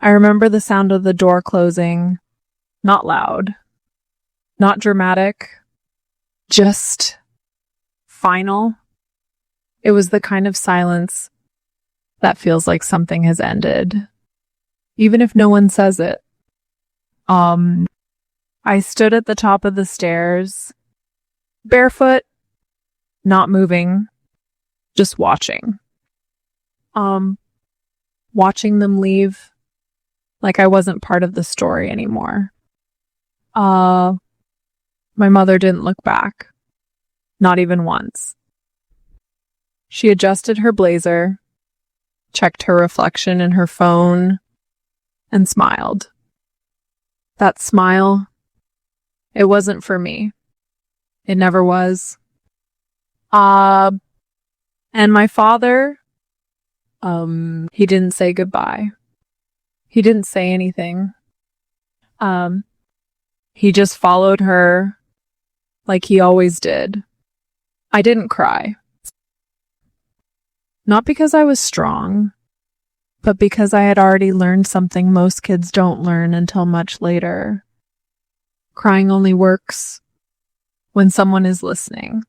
I remember the sound of the door closing, not loud, not dramatic, just final. It was the kind of silence that feels like something has ended, even if no one says it. I stood at the top of the stairs, barefoot, not moving, just watching. Watching them leave like I wasn't part of the story anymore. My mother didn't look back, not even once. She adjusted her blazer, checked her reflection in her phone, and smiled. That smile, it wasn't for me. It never was. And my father, he didn't say goodbye. He didn't say anything. He just followed her like he always did. I didn't cry. Not because I was strong, but because I had already learned something most kids don't learn until much later. Crying only works when someone is listening.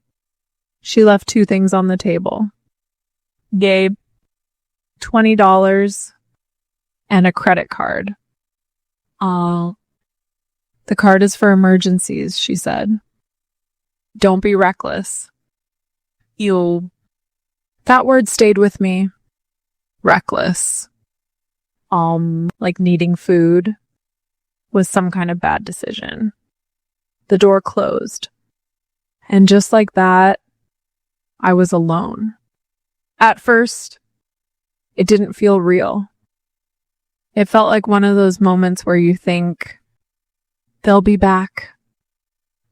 She left 2 things on the table. Gabe, $20 and a credit card. The card is for emergencies, she said. Don't be reckless. That word stayed with me. Reckless. Like needing food was some kind of bad decision. The door closed. And just like that, I was alone. At first, it didn't feel real. It felt like one of those moments where you think, they'll be back.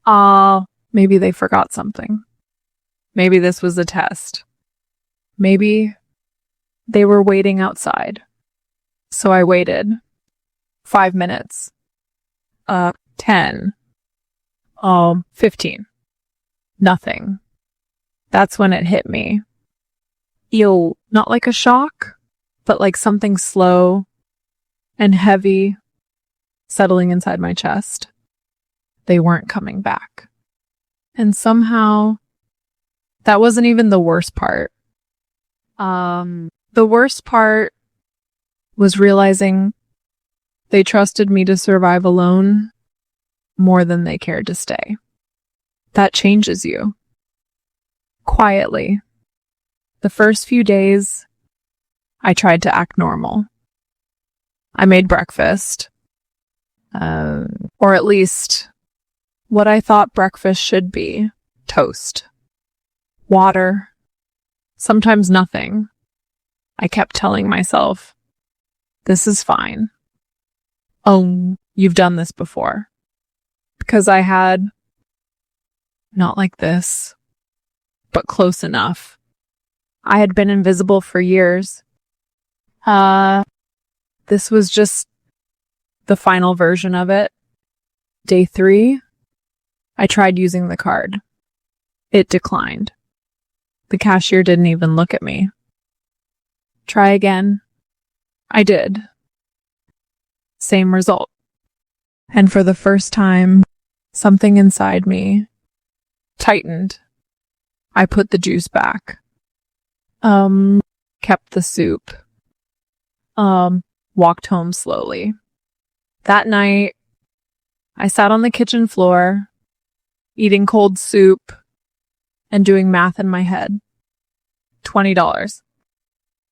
Maybe they forgot something. Maybe this was a test. Maybe they were waiting outside. So I waited. 5 minutes. 10. 15. Nothing. That's when it hit me. Not like a shock, but like something slow and heavy settling inside my chest. They weren't coming back. And somehow, that wasn't even the worst part. The worst part was realizing they trusted me to survive alone more than they cared to stay. That changes you. Quietly. The first few days, I tried to act normal. I made breakfast. Or at least what I thought breakfast should be. Toast. Water. Sometimes nothing. I kept telling myself, this is fine. Oh, you've done this before. Because I had, not like this, but close enough. I had been invisible for years. This was just the final version of it. Day 3, I tried using the card. It declined. The cashier didn't even look at me. Try again. I did. Same result. And for the first time, something inside me tightened. I put the juice back. Kept the soup. Walked home slowly. That night, I sat on the kitchen floor, eating cold soup and doing math in my head. $20.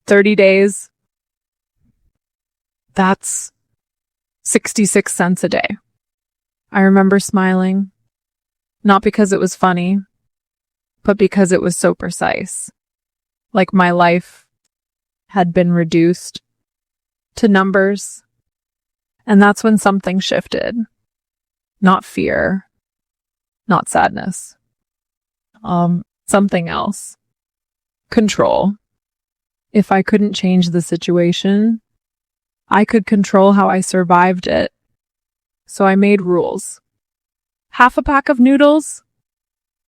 30 days. That's 66 cents a day. I remember smiling, not because it was funny, but because it was so precise. Like my life had been reduced to numbers. And that's when something shifted. Not fear, not sadness. Something else. Control. If I couldn't change the situation, I could control how I survived it. So I made rules. Half a pack of noodles,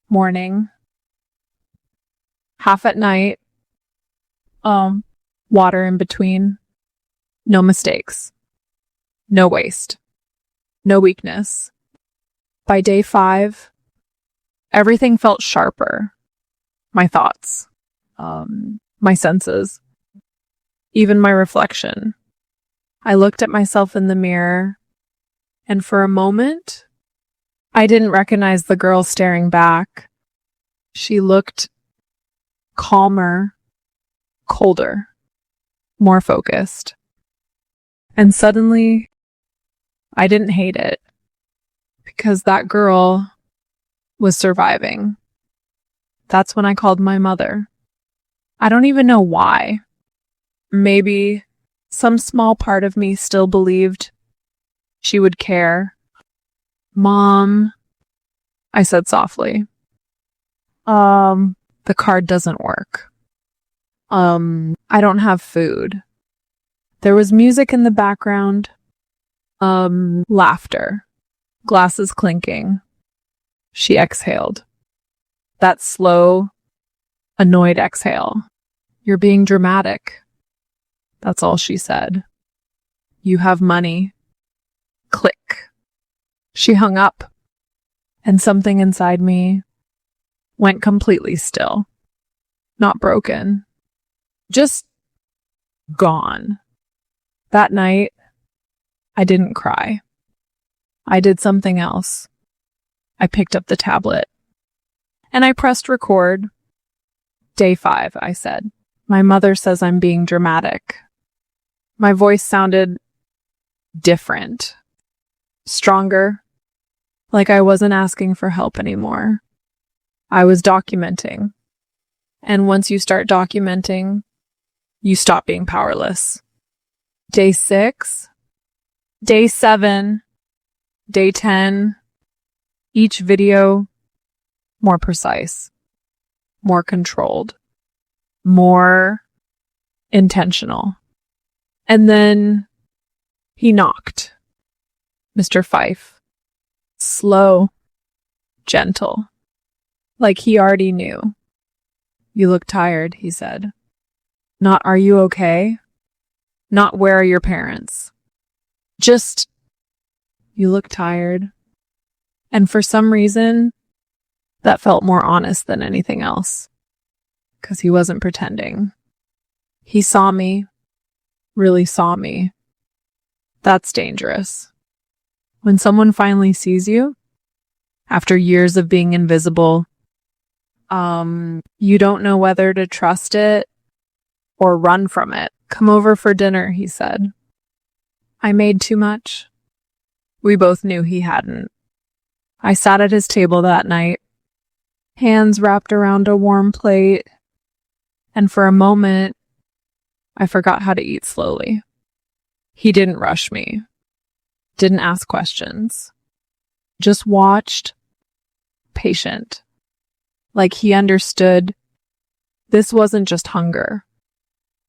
morning. Half at night. Water in between. No mistakes. No waste. No weakness. By day 5, everything felt sharper. My thoughts, my senses, even my reflection. I looked at myself in the mirror, and for a moment, I didn't recognize the girl staring back. She looked calmer, colder, more focused. And suddenly, I didn't hate it, because that girl was surviving. That's when I called my mother. I don't even know why. Maybe some small part of me still believed she would care. "Mom," I said softly. The card doesn't work. I don't have food." There was music in the background. Laughter. Glasses clinking. She exhaled. That slow, annoyed exhale. "You're being dramatic." That's all she said. "You have money." Click. She hung up, and something inside me went completely still. Not broken. Just gone. That night, I didn't cry. I did something else. I picked up the tablet, and I pressed record. "Day 5, I said. "My mother says I'm being dramatic." My voice sounded different, stronger, like I wasn't asking for help anymore. I was documenting. And once you start documenting, you stop being powerless. Day 6, day 7, day 10, each video more precise, more controlled, more intentional. And then he knocked. Mr. Fife. Slow, gentle, like he already knew. "You look tired," he said. Not "Are you okay?" Not "Where are your parents?" Just, "You look tired." And for some reason, that felt more honest than anything else. Because he wasn't pretending. He saw me, really saw me. That's dangerous. When someone finally sees you, after years of being invisible, you don't know whether to trust it or run from it. "Come over for dinner," he said. I made too much. We both knew he hadn't. I sat at his table that night, hands wrapped around a warm plate, and for a moment, I forgot how to eat slowly. He didn't rush me, didn't ask questions, just watched, patient, like he understood this wasn't just hunger.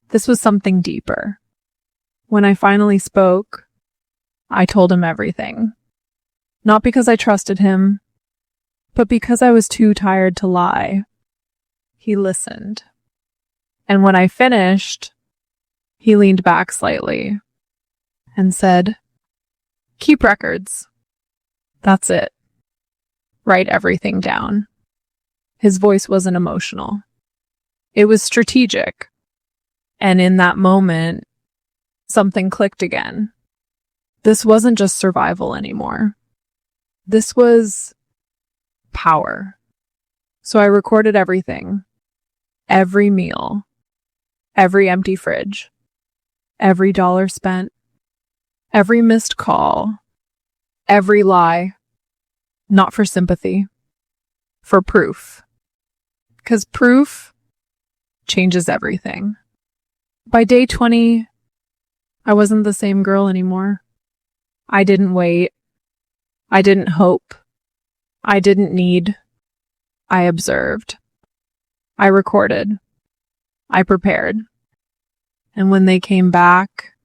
This was something deeper. When I finally spoke, I told him everything. Not because I trusted him, but because I was too tired to lie. He listened. And when I finished, he leaned back slightly and said, "Keep records. That's it. Write everything down." His voice wasn't emotional. It was strategic. And in that moment, something clicked again. This wasn't just survival anymore. This was power. So I recorded everything. Every meal. Every empty fridge. Every dollar spent. Every missed call. Every lie. Not for sympathy. For proof. Because proof changes everything. By day 20, I wasn't the same girl anymore. I didn't wait. I didn't hope. I didn't need. I observed. I recorded. I prepared. And when they came back,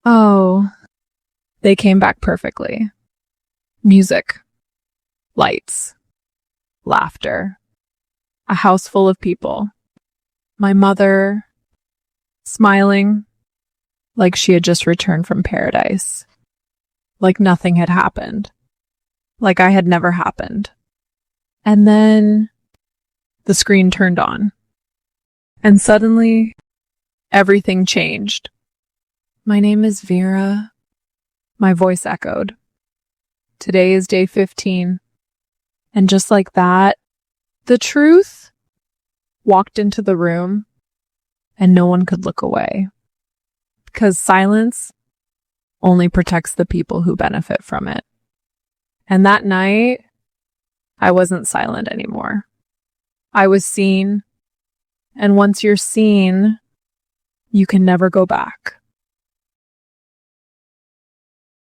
they came back perfectly. Music. Lights. Laughter. A house full of people. My mother, smiling like she had just returned from paradise. like nothing had happened, like I had never happened. And then the screen turned on, and suddenly everything changed. My name is Vera. My voice echoed. Today is day 15. And just like that, the truth walked into the room, and no one could look away. Because silence only protects the people who benefit from it. And that night, I wasn't silent anymore. I was seen. And once you're seen, you can never go back.